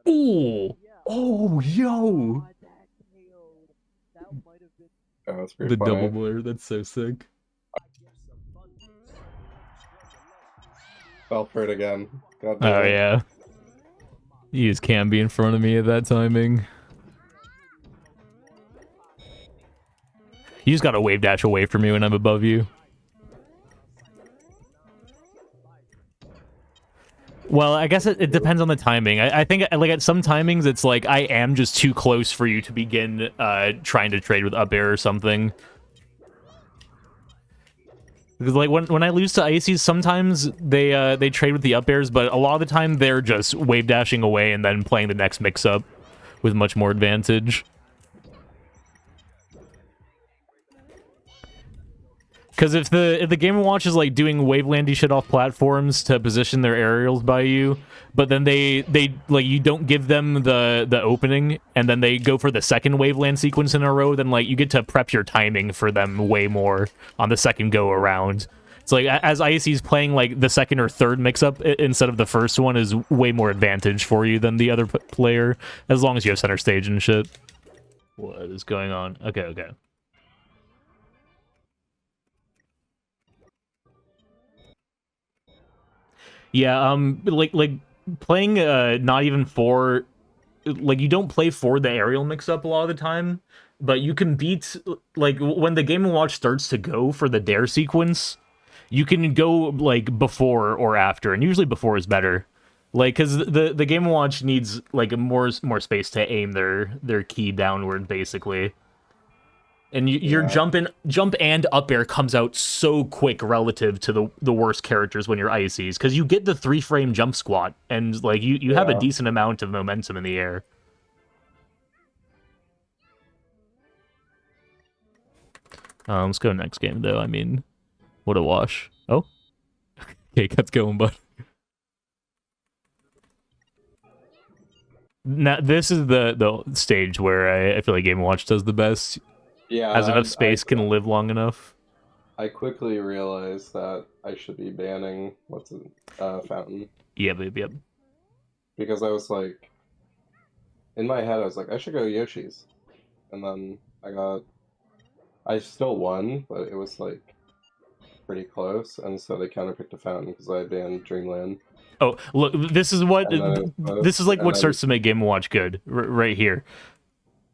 Oh, oh, yo, Oh, that's pretty the double funny. blur. That's so sick. Fell for it again. God Oh damn it. yeah, he just can't be in front of me at that timing. You just gotta wave dash away from me when I'm above you. Well, I guess it depends on the timing. I think like at some timings it's like I am just too close for you to begin trying to trade with up air or something. Because like when I lose to Ices, sometimes they trade with the up airs, but a lot of the time they're just wave dashing away and then playing the next mix up with much more advantage. Because if the Game & Watch is like doing wavelandy shit off platforms to position their aerials by you, but then they like you don't give them the opening, and then they go for the second waveland sequence in a row, then like you get to prep your timing for them way more on the second go around. It's like as IC's playing like the second or third mix up instead of the first one is way more advantage for you than the other player, as long as you have center stage and shit. What is going on? Okay, okay. Yeah, like playing not even for like you don't play for the aerial mix up a lot of the time, but you can beat like when the Game & Watch starts to go for the dare sequence, you can go like before or after, and usually before is better. Like cuz the Game & Watch needs like more space to aim their key downward basically. And your Yeah. jump and up air comes out so quick relative to the worst characters when you're ices, because you get the 3-frame jump squat, and like you have a Yeah. decent amount of momentum in the air. Let's go next game though. I mean, what a wash. Oh, okay, let's going, bud. Now this is the stage where I feel like Game Watch does the best. Yeah, Has enough space, can live long enough. I quickly realized that I should be banning Fountain, Yep, yep, yep. because I was like, in my head I was like I should go Yoshi's, and then I still won, but it was like pretty close, and so they counterpicked a Fountain because I banned Dreamland, Oh, look, this is what and then it was this is close, like and what then starts to make Game Watch good, right here.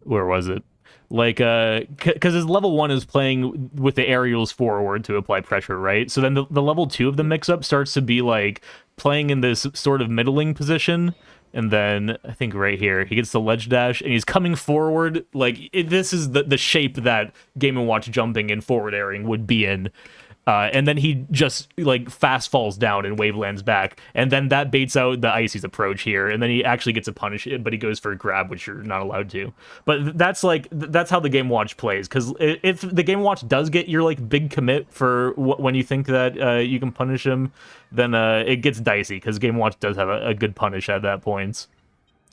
Where was it? Like because his level 1 is playing with the aerials forward to apply pressure, right? So then the level 2 of the mix up starts to be like playing in this sort of middling position, and then I think right here he gets the ledge dash and he's coming forward. Like this is the shape that Game & Watch jumping and forward airing would be in. And then he just like fast falls down and wavelands back, and then that baits out the Icy's approach here, and then he actually gets a punish, but he goes for a grab, which you're not allowed to. But that's like that's how the Game Watch plays, because if the Game Watch does get your like big commit for when you think that you can punish him, then it gets dicey, because Game Watch does have a good punish at that point.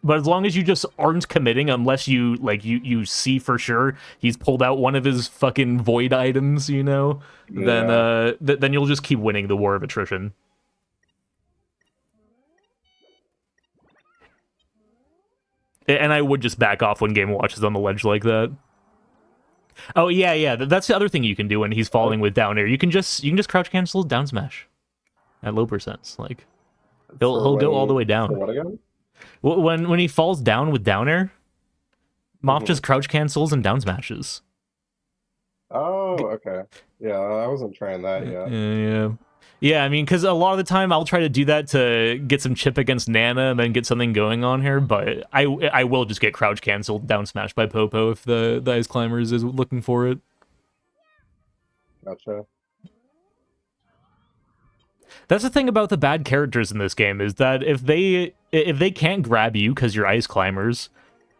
But as long as you just aren't committing, unless you like you see for sure he's pulled out one of his fucking void items, you know, then yeah. then you'll just keep winning the war of attrition. And I would just back off when Game Watch is on the ledge like that. Oh yeah, yeah. That's the other thing you can do when he's falling with down air. You can just crouch cancel down smash at low percents. Like he'll go all the way For down. what again? When he falls down with down air, Moth Hmm. just crouch cancels and down smashes. Oh, okay. Yeah, I wasn't trying that yet. Yeah. Yeah, I mean, because a lot of the time I'll try to do that to get some chip against Nana and then get something going on here, but I will just get crouch canceled down smash by Popo if the Ice Climbers is looking for it. Gotcha. That's the thing about the bad characters in this game, is that if they can't grab you because you're Ice Climbers,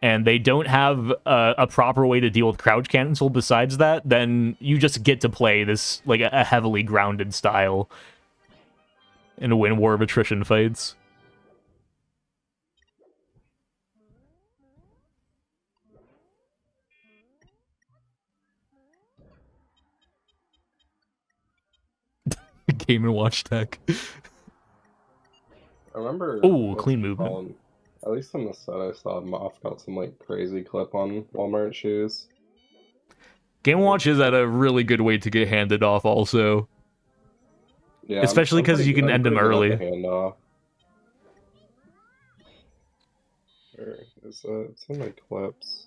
and they don't have a proper way to deal with crouch cancel besides that, then you just get to play this like a heavily grounded style and win war of attrition fights. Game and Watch tech. I remember. Ooh, what's clean it movement. called? At least in the set I saw, Moth got some like crazy clip on Walmart shoes. Game Watch is at a really good way to get handed off, also. Yeah, Especially because you can end them pretty good at early. the handoff. Where is it? It's in my clips.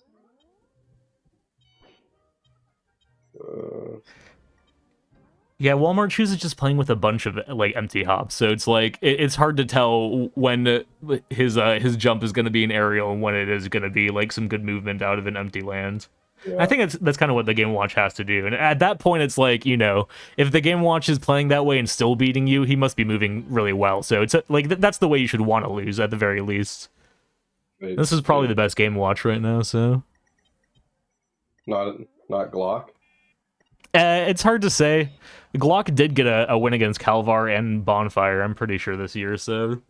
Yeah, Walmart Shoes is just playing with a bunch of like empty hops, so it's like it's hard to tell when his jump is going to be an aerial and when it is going to be like some good movement out of an empty land. Yeah. I think that's kind of what the Game Watch has to do, and at that point, it's like, you know, if the Game Watch is playing that way and still beating you, he must be moving really well. So it's like that's the way you should want to lose at the very least. This is probably the best Game Watch right now, so not Glock. It's hard to say. Glock did get a win against Calvar and Bonfire, I'm pretty sure, this year, so.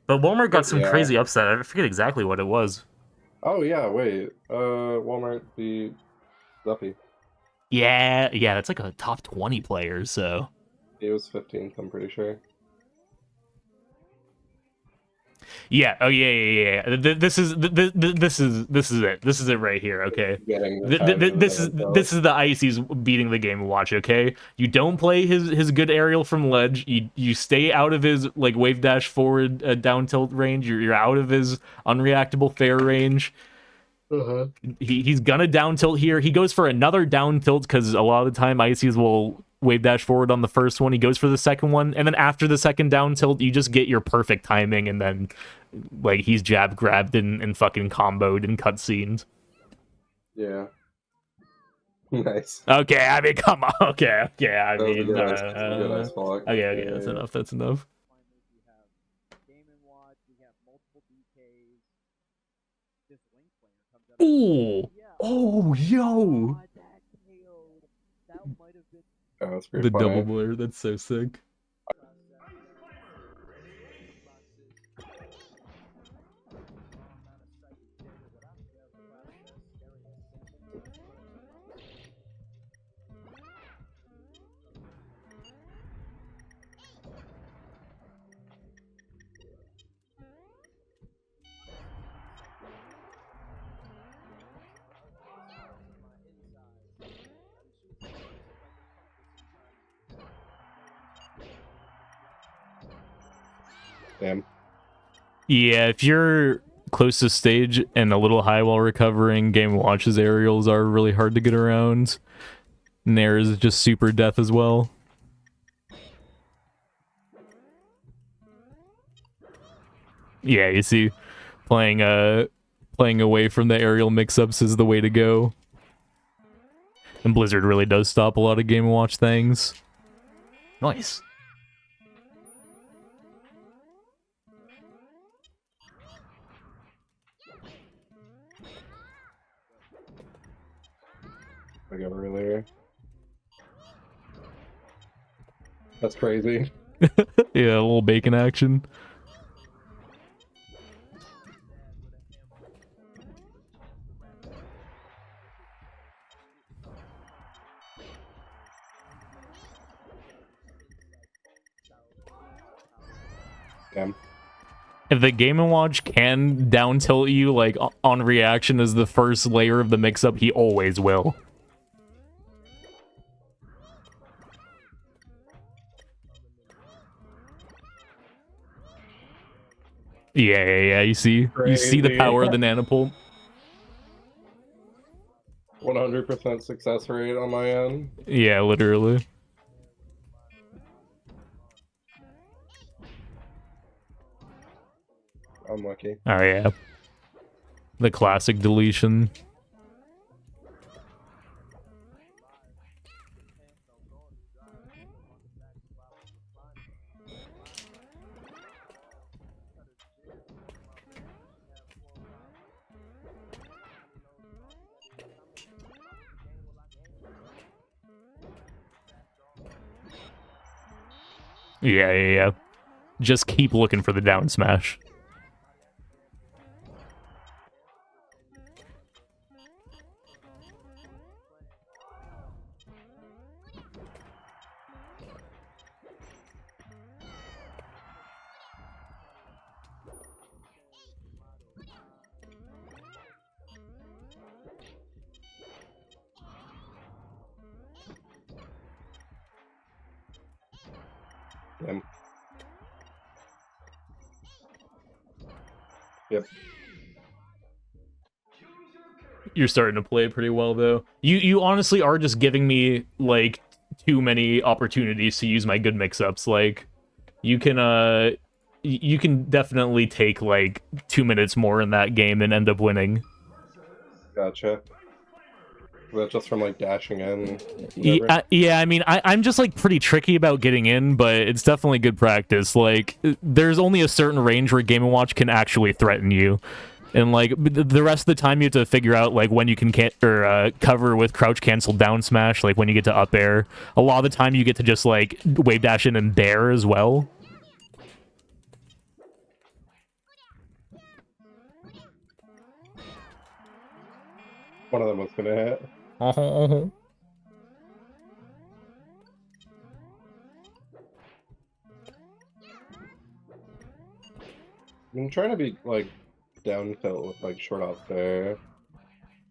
But Walmart got some crazy upset. I forget exactly what it was. Oh, yeah, wait. Walmart beat Duffy. Yeah, that's like a top 20 player, so. He was 15th, I'm pretty sure. Yeah. Oh yeah. This is it. This is it right here. Okay. This is the Ices beating the Game Watch. Okay. You don't play his good aerial from ledge. You stay out of his like wave dash forward down tilt range. You're out of his unreactable fair range. He's gonna down tilt here. He goes for another down tilt because a lot of the time Ices will wave dash forward on the first one. He goes for the second one, and then after the second down tilt, you just get your perfect timing, and then like he's jab grabbed and fucking comboed and cutscened. Yeah. Nice. Okay, I mean, come on. Okay, I mean, okay, that's enough. That's enough. Ooh. Oh, yo. Oh, that's pretty the funny. double blur. That's so sick. Damn. Yeah, if you're close to stage and a little high while recovering, Game Watch's aerials are really hard to get around. Nair is just super death as well. Yeah, you see, playing away from the aerial mix-ups is the way to go. And Blizzard really does stop a lot of Game Watch things. Nice. I got earlier. That's crazy. Yeah, a little bacon action. Damn. If the Game & Watch can down tilt you like on reaction as the first layer of the mix-up, he always will. Yeah. You see the power of the nanopole. 100% success rate on my end. Yeah, literally. Unlucky. Oh yeah. The classic deletion. Yeah. Just keep looking for the down smash. Damn. Yep. You're starting to play pretty well though. You honestly are just giving me like too many opportunities to use my good mix-ups. Like you can definitely take like 2 minutes more in that game and end up winning. Gotcha. Is that just from like dashing in? Whatever? Yeah, I mean, I'm just like pretty tricky about getting in, but it's definitely good practice. Like, there's only a certain range where Game & Watch can actually threaten you, and like the rest of the time you have to figure out like when you can cover with crouch cancel down smash. Like when you get to up air, a lot of the time you get to just like wave dash in and bair as well. One of them was gonna hit. I'm trying to be like down tilt with like short out there.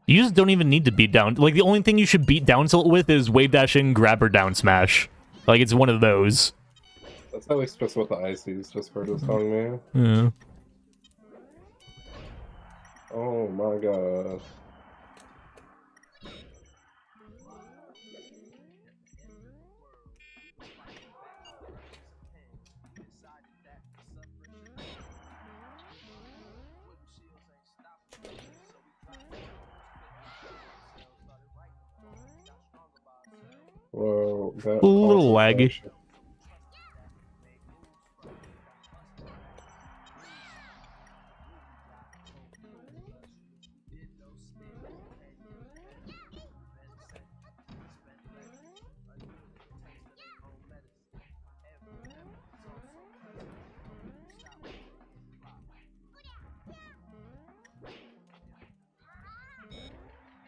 You just don't even need to beat down. Like the only thing you should beat down tilt with is wave dash in, grab or down smash. Like it's one of those. That's at least just what the IC's Discord was telling me. Yeah. Oh my god. Whoa, that A little laggy. concentration.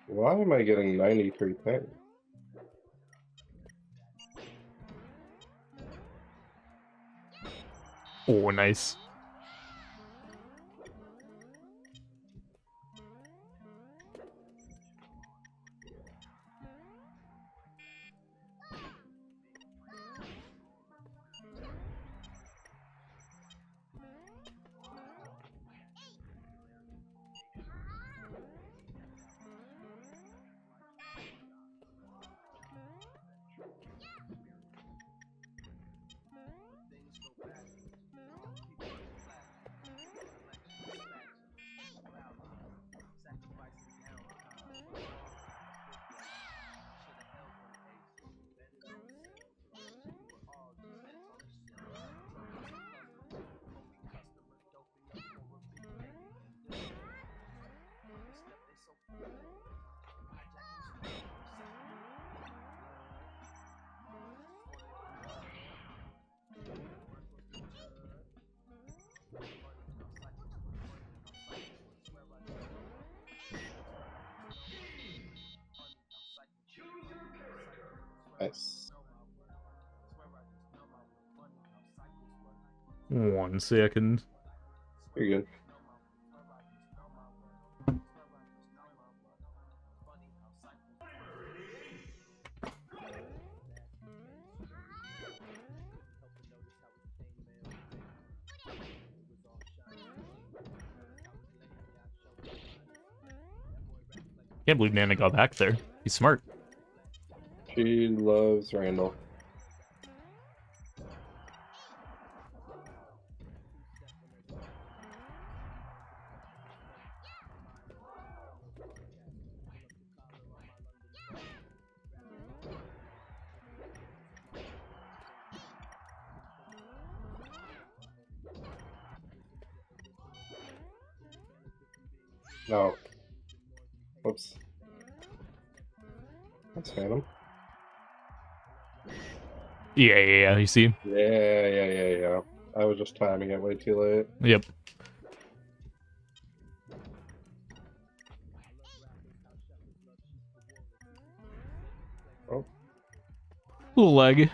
Why am I getting 93 ping? Oh, nice. Nice. 1 second. You're good. Can't believe Nana got back there. He's smart. She loves Randall. No. Whoops. That's Phantom. Yeah. You see? Yeah. I was just timing it way too late. Yep. Oh, Little lag.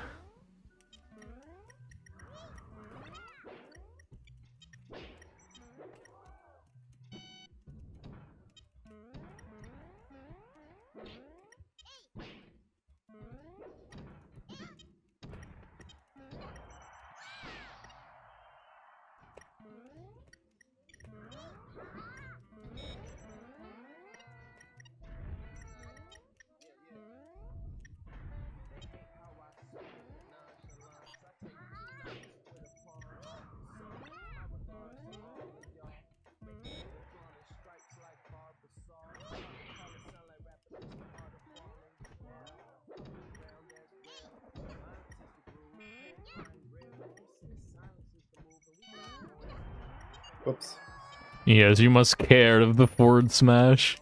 Whoops. Yes, you must care of the forward smash.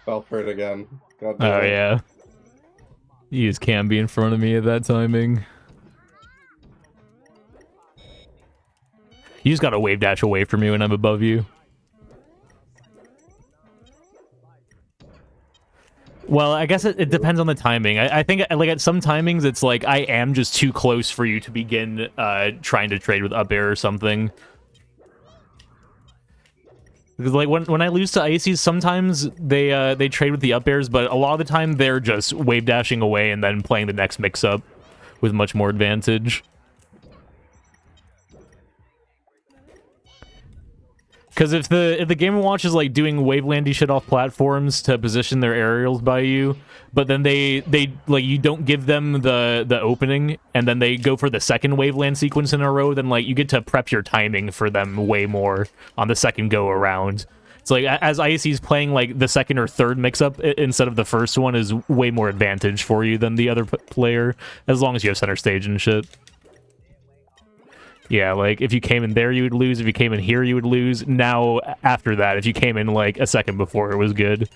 Fell for it again. God damn Oh it. yeah. You just can't be in front of me at that timing. You just gotta wave dash away from me when I'm above you. Well, I guess it depends on the timing. I think like at some timings it's like I am just too close for you to begin trying to trade with up air or something. Because like when I lose to Ices, sometimes they trade with the up airs, but a lot of the time they're just wave dashing away and then playing the next mix up with much more advantage. Because if the Game & Watch is like doing wavelandy shit off platforms to position their aerials by you, but then they like you don't give them the opening, and then they go for the second waveland sequence in a row, then like you get to prep your timing for them way more on the second go around. It's like as IC's playing like the second or third mix-up instead of the first one is way more advantage for you than the other player, as long as you have center stage and shit. Yeah, like, if you came in there, you would lose. If you came in here, you would lose. Now, after that, if you came in, like, a second before, it was good.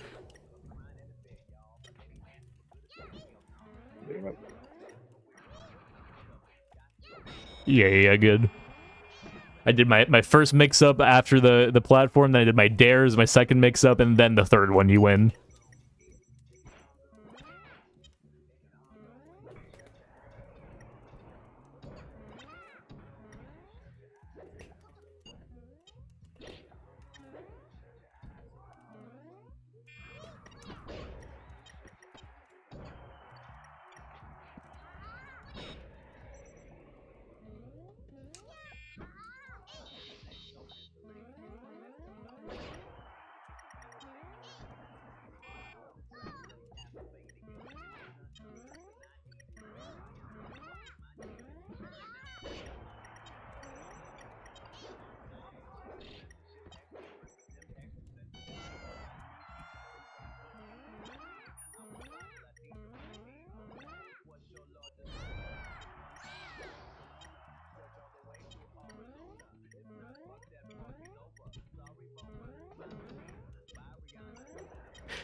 Yeah, good. I did my first mix-up after the platform, then I did my dares, my second mix-up, and then the third one you win.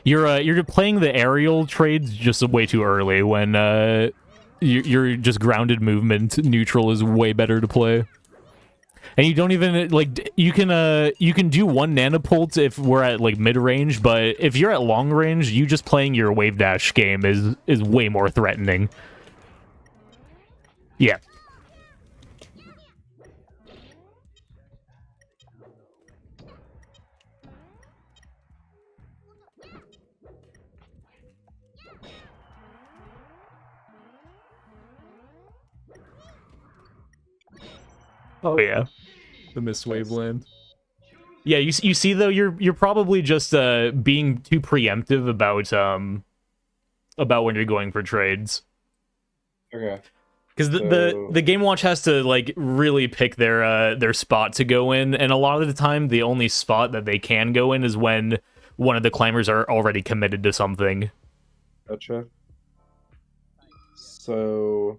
You're playing the aerial trades just way too early when you're just grounded movement. Neutral is way better to play. And you don't even like you can do one nanopult if we're at like mid range, but if you're at long range, you just playing your wave dash game is way more threatening. Yeah. Oh yeah, the Miss Waveland. Yeah, you see though, you're probably just being too preemptive about when you're going for trades. Okay. Because the Game Watch has to like really pick their spot to go in, and a lot of the time the only spot that they can go in is when one of the climbers are already committed to something. Gotcha. So,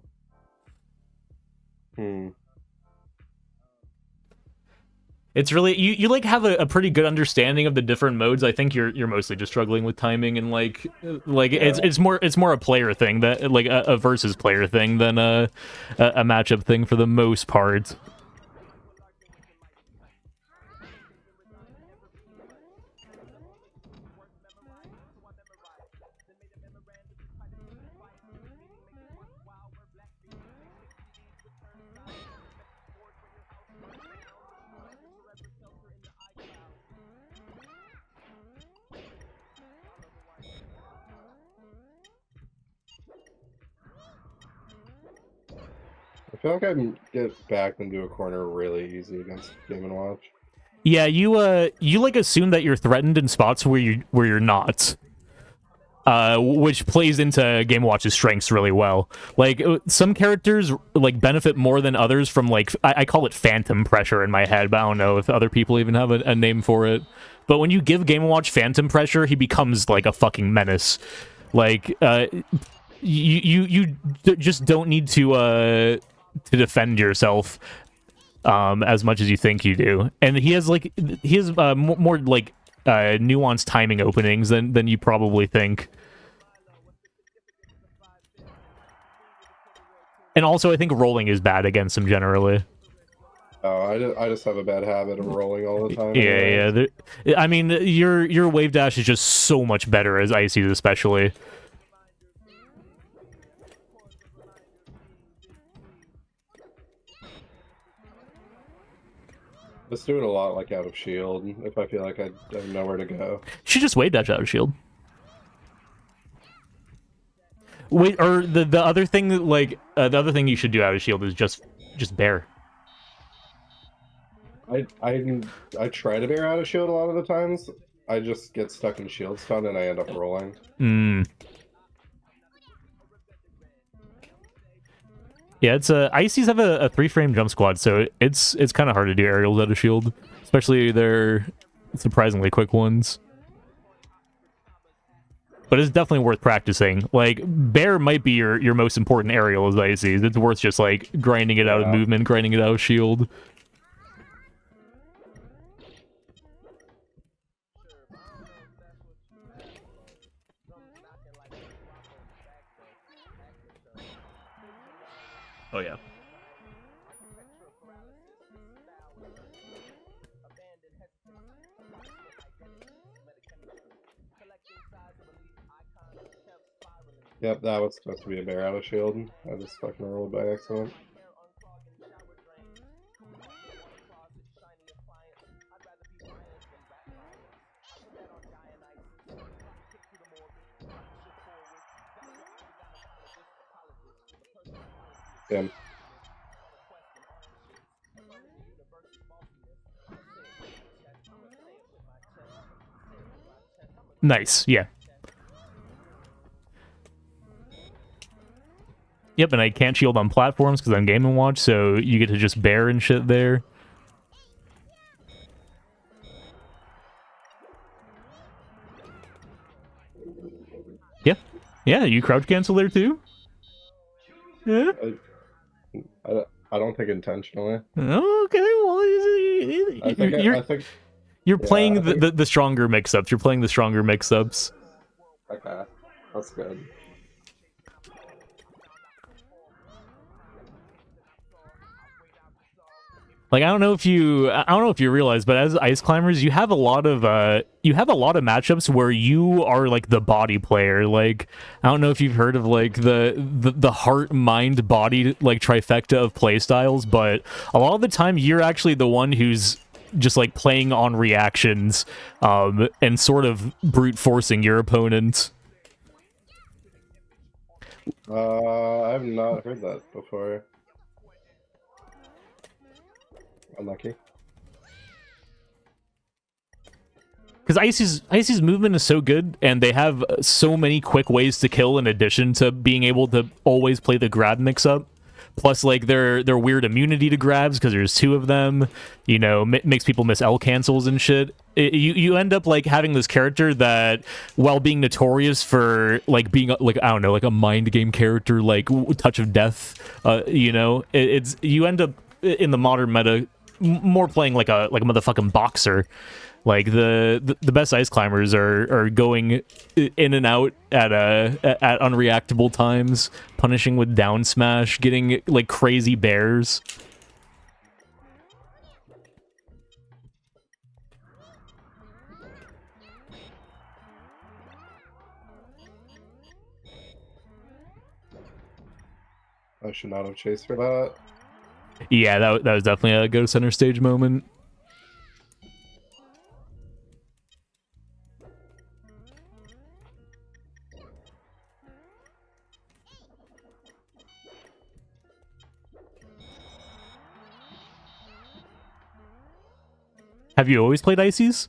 It's really you like have a pretty good understanding of the different modes. I think you're mostly just struggling with timing and like Yeah. it's more a player thing that like a versus player thing than a matchup thing for the most part. I feel like I can get back into a corner really easy against Game & Watch. Yeah, you like assume that you're threatened in spots where you're not. Which plays into Game & Watch's strengths really well. Like some characters like benefit more than others from like I call it phantom pressure in my head, but I don't know if other people even have a name for it. But when you give Game & Watch phantom pressure, he becomes like a fucking menace. Like you just don't need to defend yourself as much as you think you do, and he has more like nuanced timing openings than you probably think. And also, I think rolling is bad against him generally. Oh, I just have a bad habit of rolling all the time. Yeah. I mean, your wave dash is just so much better as Icy's, especially. Just do it a lot like out of shield if I feel like I have nowhere to go. You should just wave dash out of shield. Wait, or the other thing, like the other thing you should do out of shield is just bear. I try to bear out of shield a lot of the times. I just get stuck in shield stun and I end up rolling. Yeah, it's Ices have a 3-frame jump squad, so it's kind of hard to do aerials out of shield, especially their surprisingly quick ones. But it's definitely worth practicing. Like bear might be your most important aerial as Ices. It's worth just like grinding it out of movement, grinding it out of shield. Oh yeah. Yep, that was supposed to be a bear out of shield. I just fucking rolled by accident. Damn. Nice, yeah. Yep, and I can't shield on platforms because I'm Game & Watch, so you get to just bear and shit there. Yeah. Yeah, you crouch cancel there too? Yeah. I don't think intentionally. Okay, well, you're playing the stronger mix-ups. You're playing the stronger mix-ups. Okay, that's good. Like I don't know if you realize, but as ice climbers, you have a lot of matchups where you are like the body player. Like I don't know if you've heard of like the heart, mind, body like trifecta of play styles, but a lot of the time you're actually the one who's just like playing on reactions, and sort of brute forcing your opponent. I've not heard that before. Unlucky. Because Icy's movement is so good, and they have so many quick ways to kill in addition to being able to always play the grab mix-up. plus like their weird immunity to grabs because there's two of them, you know, makes people miss L cancels and shit. You end up like having this character that, while being notorious for like being like, I don't know, like a mind game character, like touch of death, you know, it's you end up in the modern meta more playing like a motherfucking boxer. Like the best ice climbers are going in and out at unreactable times, punishing with down smash, getting like crazy bears. I should not have chased for that. Yeah, that was definitely a go to center stage moment. Have you always played Ices?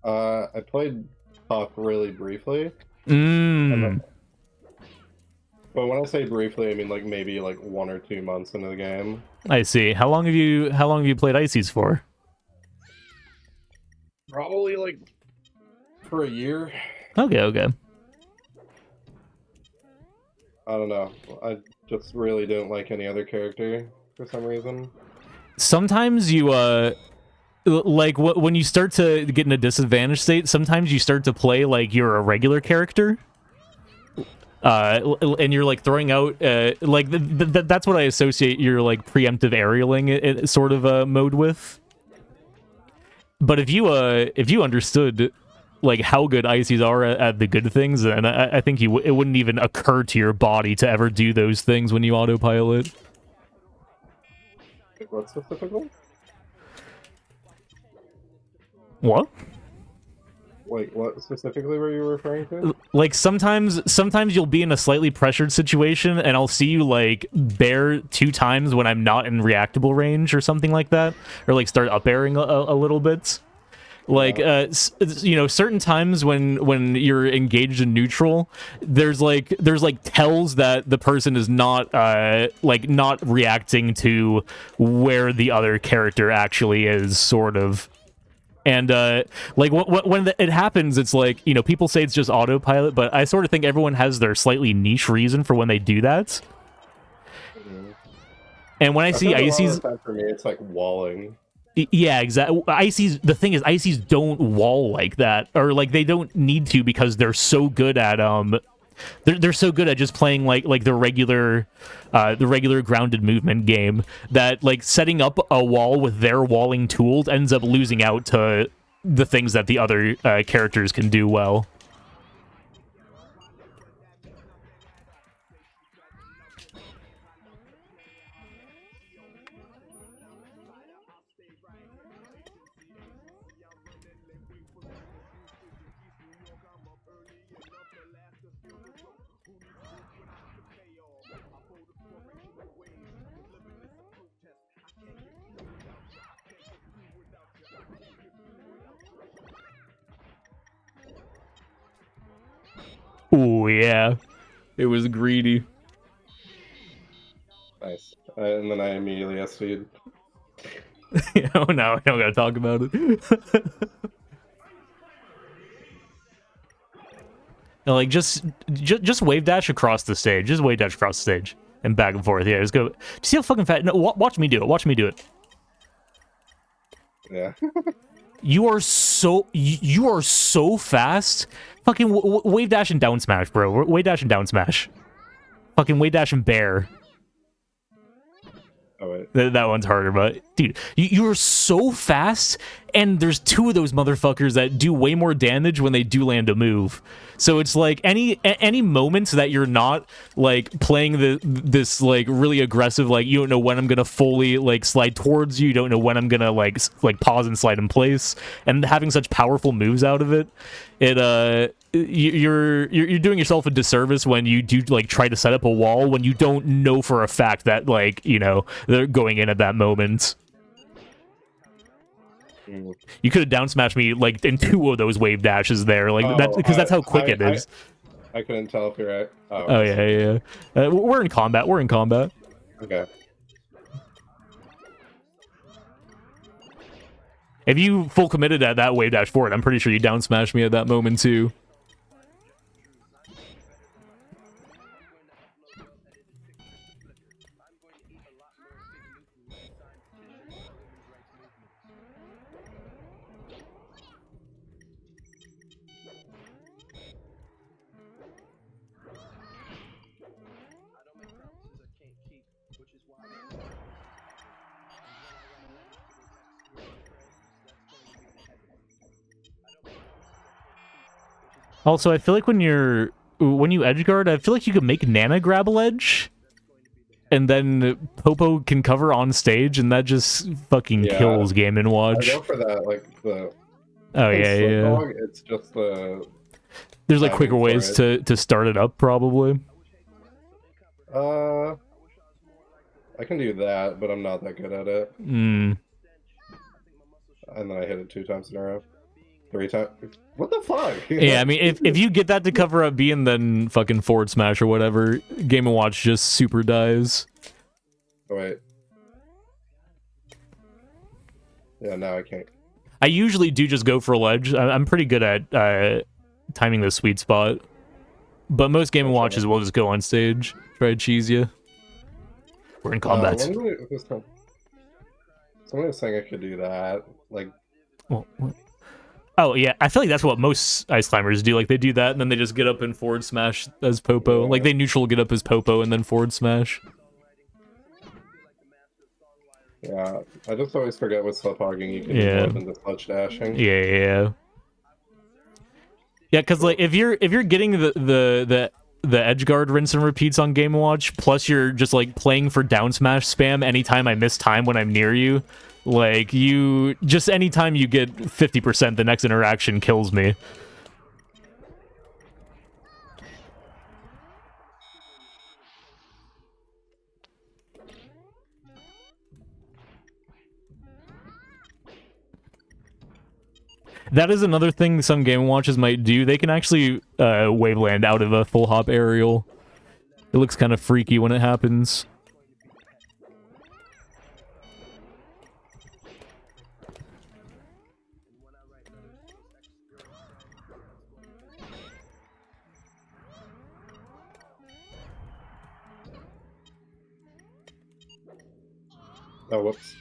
I played Puck really briefly. Mm. But when I say briefly, I mean like maybe like 1 or 2 months into the game. I see. How long have you played Ices for? Probably like for a year. Okay. I don't know. I just really didn't like any other character for some reason. Sometimes you like when you start to get in a disadvantaged state, sometimes you start to play like you're a regular character. And you're like throwing out like that's what I associate your like preemptive aerialing sort of mode with. But if you understood like how good Ices are at the good things, then I think it wouldn't even occur to your body to ever do those things when you autopilot. What specifically? What? Like, what specifically were you referring to? Like sometimes you'll be in a slightly pressured situation and I'll see you like bear 2 times when I'm not in reactable range or something like that, or like start up airing a little bit. Like you know, certain times when you're engaged in neutral, there's like tells that the person is not like not reacting to where the other character actually is, sort of. And like when it happens, it's like, you know, people say it's just autopilot, but I sort of think everyone has their slightly niche reason for when they do that. Mm-hmm. And when I see Ices, for me, it's like walling. Yeah, exactly. Ices, the thing is, Ices don't wall like that, or like they don't need to, because they're so good at they're so good at just playing like the regular grounded movement game, that like setting up a wall with their walling tools ends up losing out to the things that the other characters can do well. Ooh, yeah. It was greedy. Nice. And then I immediately SV'd. Oh no, I don't gotta talk about it. No, like just wave dash across the stage. Just wave dash across the stage and back and forth. Yeah, just go. Just see how fucking fat. No, watch me do it. Watch me do it. Yeah. You are so fast. Fucking wave dash and down smash, bro. Wave dash and down smash. Fucking wave dash and bear. Oh, wait. That one's harder, but dude, you're so fast, and there's 2 of those motherfuckers that do way more damage when they do land a move. So it's like any moments that you're not like playing this like really aggressive, like you don't know when I'm gonna fully like slide towards you, you don't know when I'm gonna like pause and slide in place, and having such powerful moves out of it, you're doing yourself a disservice when you do like try to set up a wall when you don't know for a fact that, like, you know, they're going in at that moment. You could have down smashed me like in 2 of those wave dashes there, like that, because that's how quick it is. I couldn't tell if you're right. Oh yeah. We're in combat. Okay. If you full committed at that wave dash forward, I'm pretty sure you down smash me at that moment too. Also, I feel like when you edge guard, I feel like you can make Nana grab a ledge, and then Popo can cover on stage, and that just fucking kills Game & Watch. I go for that, like the. Oh yeah, yeah. Dog, it's just the. There's like quicker ways to start it up, probably. I can do that, but I'm not that good at it. Mm. And then I hit it 2 times in a row. 3 times. What the fuck? Yeah, I mean, if you get that to cover up B and then fucking forward smash or whatever, Game & Watch just super dies. Oh, wait. Yeah, now I can't. I usually do just go for a ledge. I'm pretty good at timing the sweet spot. But most Game & Watches will just go on stage. Try to cheese you. We're in combat. Somebody was saying I could do that. Like... Well, oh, yeah. I feel like that's what most ice climbers do. Like, they do that, and then they just get up and forward smash as Popo. Yeah. Like, they neutral get up as Popo and then forward smash. Yeah, I just always forget with slip hogging you can do more than the sledge dashing. Yeah, because like if you're getting the edge guard rinse and repeats on Game & Watch, plus you're just like playing for down smash spam anytime I miss time when I'm near you, like you just anytime you get 50%, the next interaction kills me. That is another thing some Game & Watches might do. They can actually waveland out of a full hop aerial. It looks kind of freaky when it happens. Oh, whoops.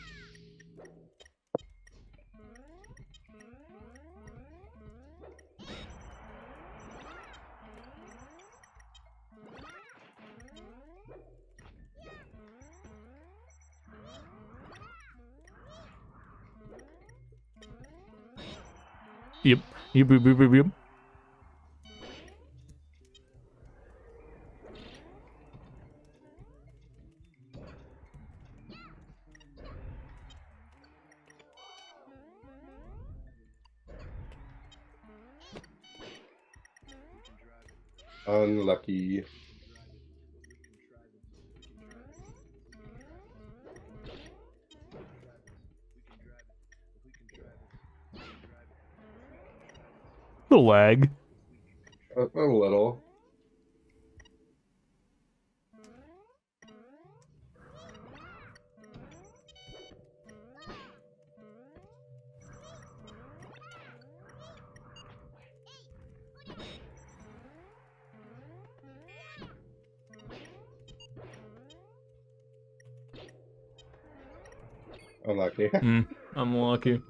Yep. Yep. Unlucky. The lag. A little. Unlucky. I'm lucky.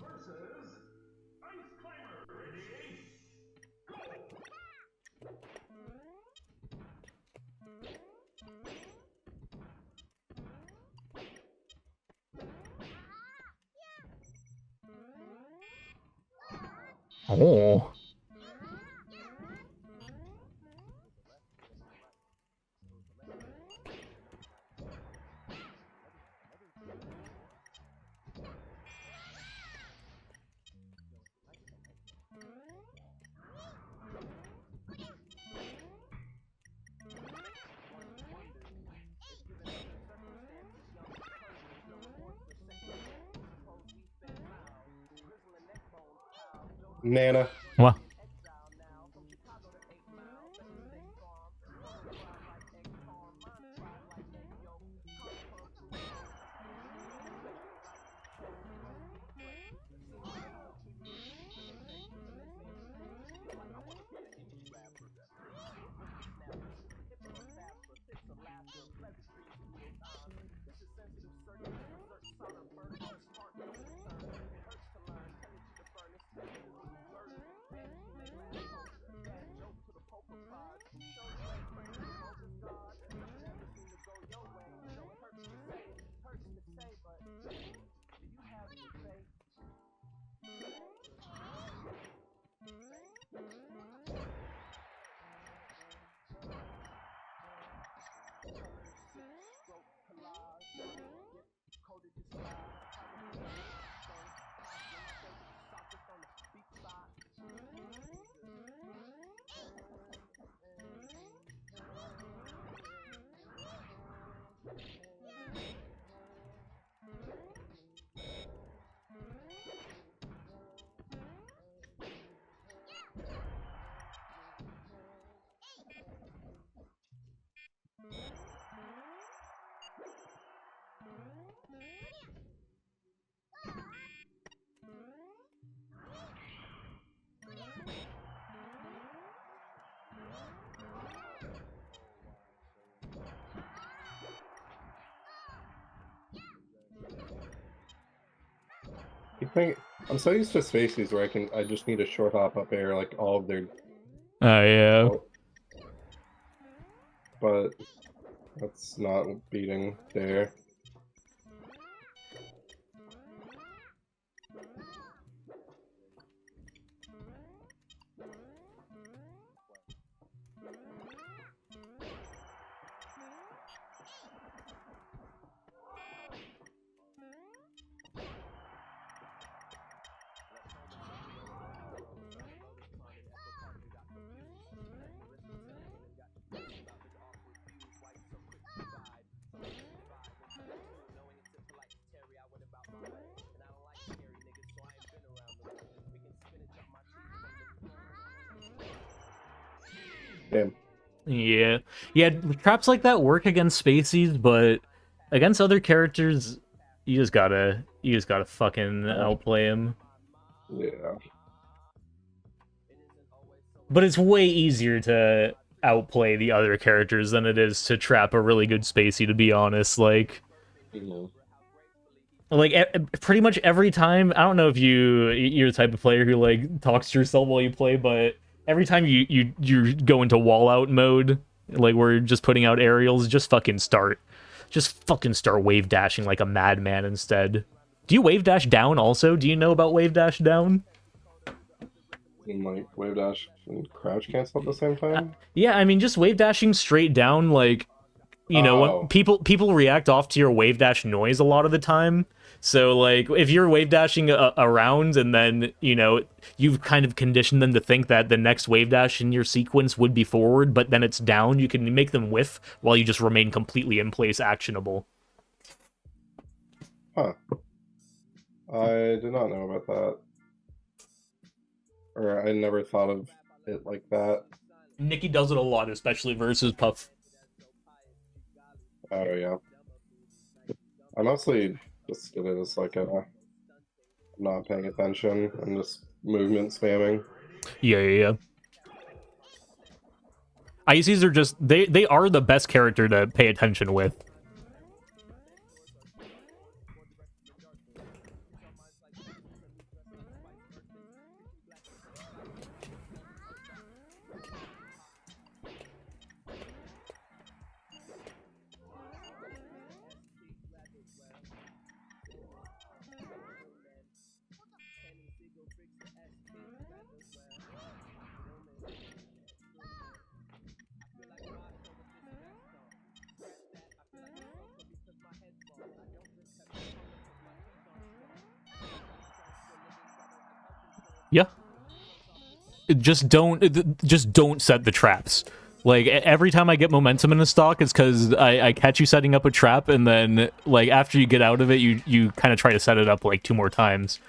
Oh. Nana. What? You think I'm so used to spaces where I just need a short hop up air like all of their, Oh yeah. but that's not beating there. Damn. Yeah. Yeah, traps like that work against Spaceys, but against other characters, you just gotta fucking outplay him. Yeah. But it's way easier to outplay the other characters than it is to trap a really good Spacey, to be honest. Mhm. Pretty much every time, I don't know if you're the type of player who like talks to yourself while you play, but every time you go into wall out mode, like where you're just putting out aerials, just fucking start wave dashing like a madman instead. Do you wave dash down also? Do you know about wave dash down? And like wave dash and crouch cancel at the same time. Yeah, I mean just wave dashing straight down, like, you know, when Oh, people react off to your wave dash noise a lot of the time. So like if you're wave dashing around and then, you know, you've kind of conditioned them to think that the next wave dash in your sequence would be forward, but then it's down, you can make them whiff while you just remain completely in place actionable. huh. I did not know about that. Or I never thought of it like that. Nikki does it a lot, especially versus Puff. Oh yeah. I mostly just did it as like a not paying attention and just movement spamming. Yeah. Ices are just they are the best character to pay attention with. Yeah. Just don't set the traps. Like every time I get momentum in a stock, it's because I catch you setting up a trap, and then like after you get out of it, you kind of try to set it up like 2 more times.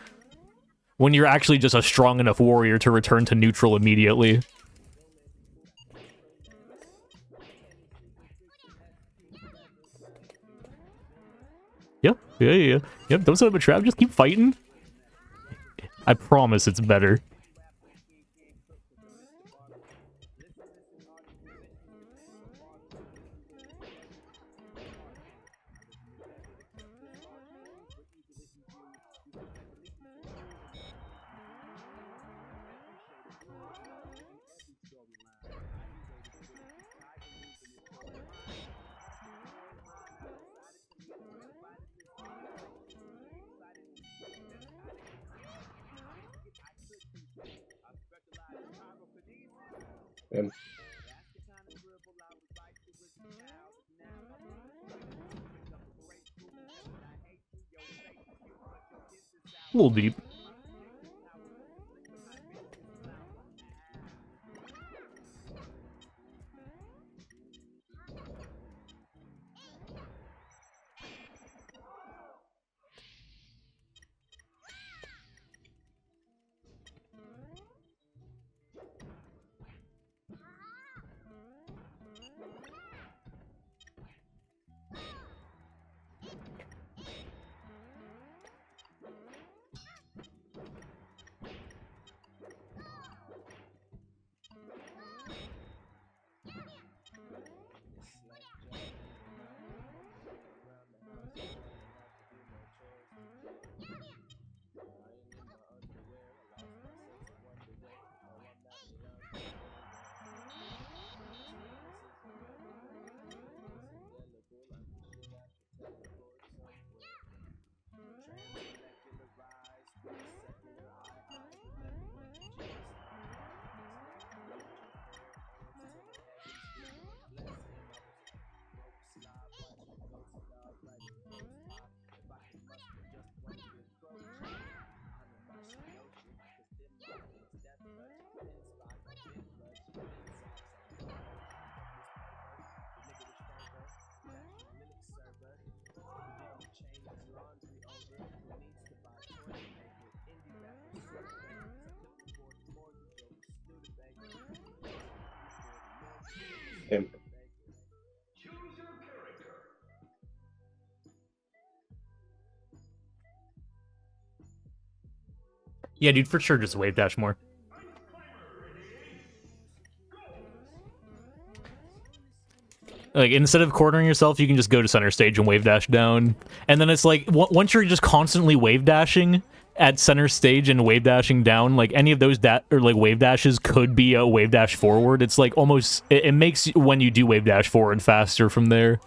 When you're actually just a strong enough warrior to return to neutral immediately. Yeah. Yep, don't set up a trap, just keep fighting. I promise it's better. And A little deep. Imp. Yeah, dude, for sure, just wave dash more. Like, instead of cornering yourself, you can just go to center stage and wave dash down. And then it's like, once you're just constantly wave dashing at center stage and wave dashing down, like, any of those wave dashes could be a wave dash forward. It's like almost, it makes when you do wave dash forward faster from there.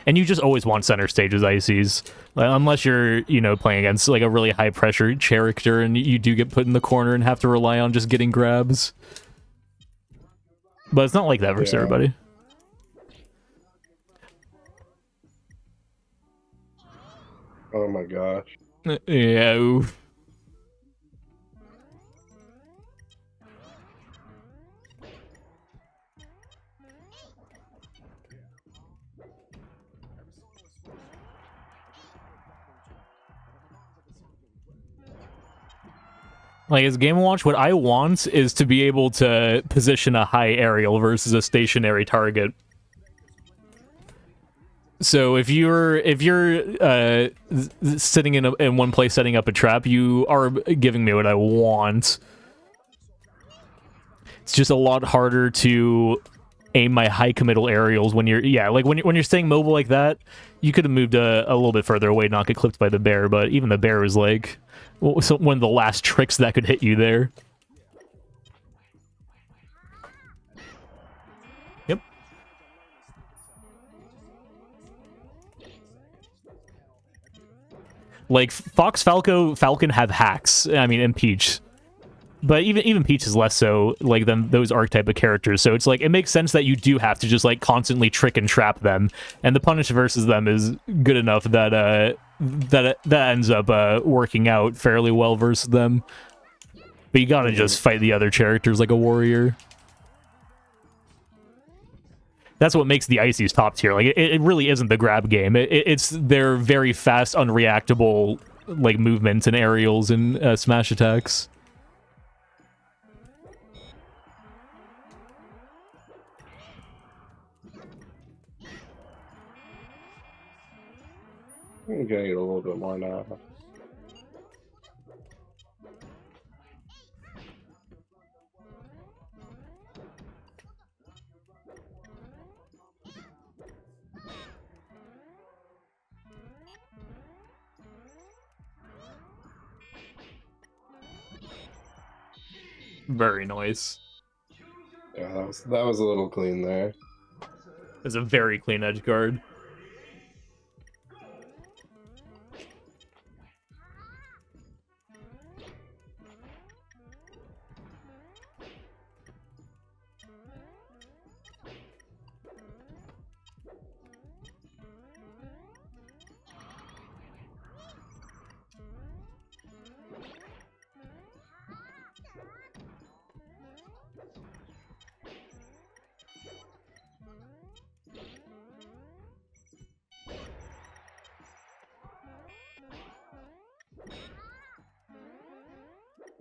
And you just always want center stage as ICs. Unless you're, you know, playing against, like, a really high-pressure character and you do get put in the corner and have to rely on just getting grabs. But it's not like that versus everybody. Oh my gosh. Yeah. Oof. Like, as Game & Watch, what I want is to be able to position a high aerial versus a stationary target. So if you're sitting in one place setting up a trap, you are giving me what I want. It's just a lot harder to aim my high committal aerials when you're when you're staying mobile like that. You could have moved a little bit further away, not get clipped by the bear, but even the bear is like one of the last tricks that could hit you there. Yep. Like, Fox, Falcon have hacks. I mean, and Peach. But even Peach is less so, like, than those archetype of characters. So it's like, it makes sense that you do have to just, like, constantly trick and trap them. And the punish versus them is good enough that that ends up working out fairly well versus them. But you gotta just fight the other characters like a warrior. That's what makes the Ices top tier. Like, it really isn't the grab game. It's their very fast, unreactable, like, movements and aerials and smash attacks. I'm getting it a little bit more now. Very nice. Yeah, that was a little clean there. It's a very clean edge guard.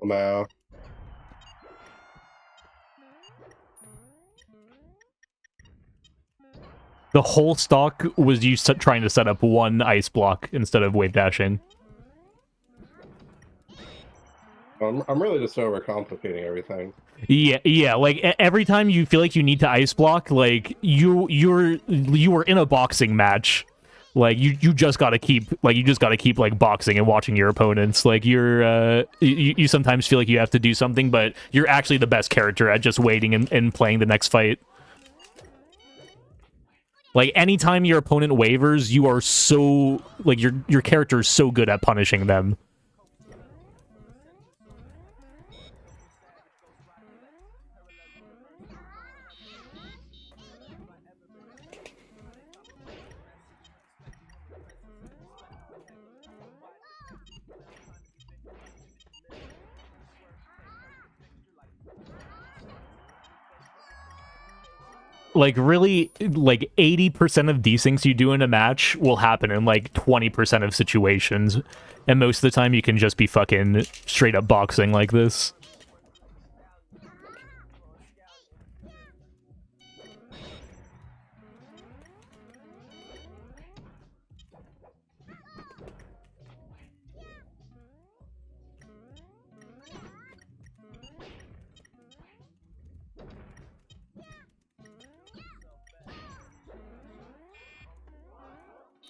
Wow. The whole stock was you trying to set up one ice block instead of wave dashing. I'm really just overcomplicating everything. Yeah. Like, every time you feel like you need to ice block, like, you were in a boxing match. Like, you just gotta keep like boxing and watching your opponents. Like, you sometimes feel like you have to do something, but you're actually the best character at just waiting and playing the next fight. Like, anytime your opponent wavers, you are so, like, your character is so good at punishing them. Like, really, like, 80% of desyncs you do in a match will happen in, like, 20% of situations. And most of the time, you can just be fucking straight up boxing like this.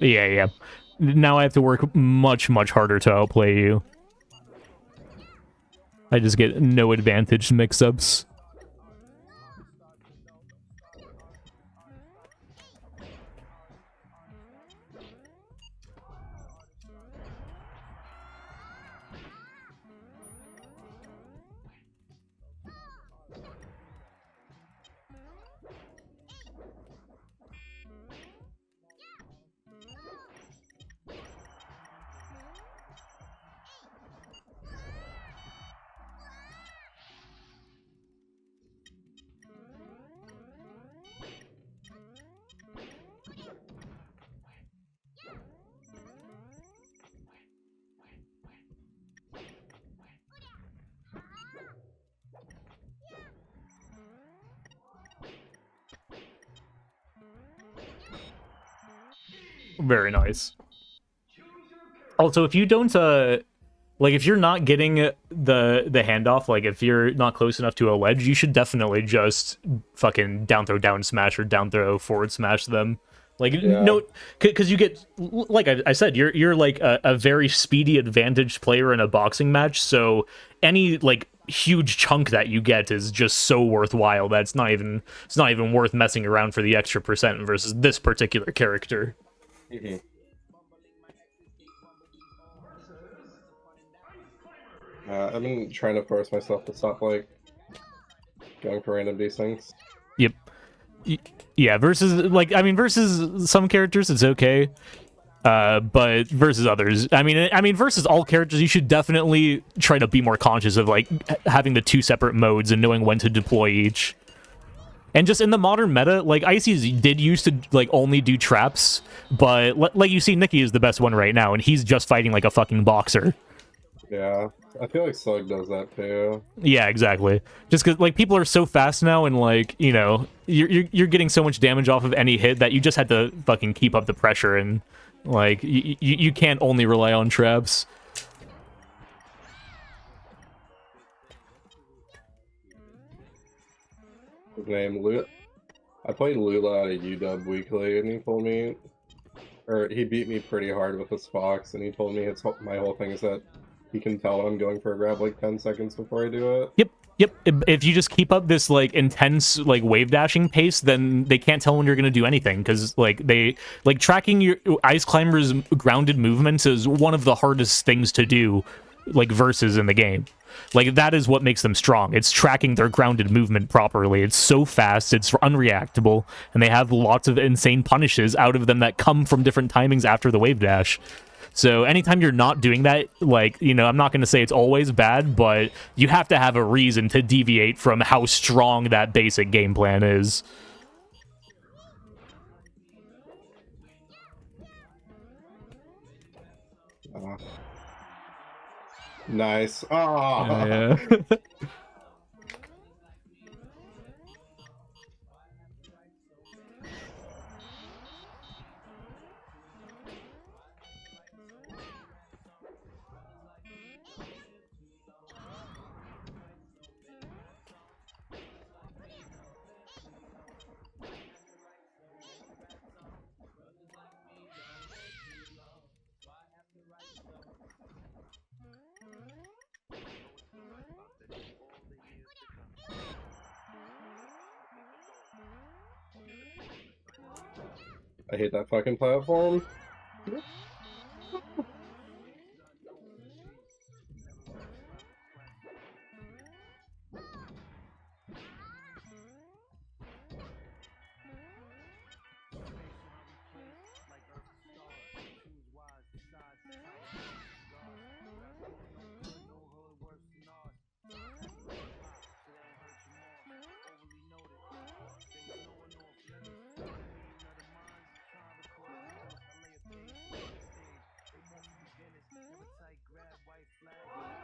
Yeah, yeah. Now I have to work much, much harder to outplay you. I just get no advantage mix-ups. Very nice. Also, if you don't, like, if you're not getting the handoff, like, if you're not close enough to a ledge, you should definitely just fucking down throw down smash or down throw forward smash them. Like, Yeah. no, because you get, like I said, you're like a very speedy advantaged player in a boxing match, so any, like, huge chunk that you get is just so worthwhile that it's not even worth messing around for the extra percent versus this particular character. Mm-hmm. I've been trying to force myself to stop, like, going for random these things. Yep. Yeah, versus, like, I mean, versus some characters, it's okay. But versus others, I mean, versus all characters, you should definitely try to be more conscious of, like, having the two separate modes and knowing when to deploy each. And just in the modern meta, like, Ices did used to, like, only do traps, but, like, you see, Nikki is the best one right now, and he's just fighting like a fucking boxer. Yeah, I feel like Slug does that too. Yeah, exactly. Just because, like, people are so fast now, and, like, you know, you're getting so much damage off of any hit that you just had to fucking keep up the pressure, and, like, you can't only rely on traps. His name Lula. I played Lula at a UW weekly, and he told me, or he beat me pretty hard with his Fox, and he told me my whole thing is that he can tell when I'm going for a grab like 10 seconds before I do it. Yep. If you just keep up this, like, intense, like, wave dashing pace, then they can't tell when you're gonna do anything, because, like, tracking your Ice Climber's grounded movements is one of the hardest things to do, like, versus in the game. Like, that is what makes them strong. It's tracking their grounded movement properly. It's so fast, it's unreactable, and they have lots of insane punishes out of them that come from different timings after the wave dash. So anytime you're not doing that, like, you know, I'm not going to say it's always bad, but you have to have a reason to deviate from how strong that basic game plan is. Nice. Oh. Yeah. I hate that fucking platform.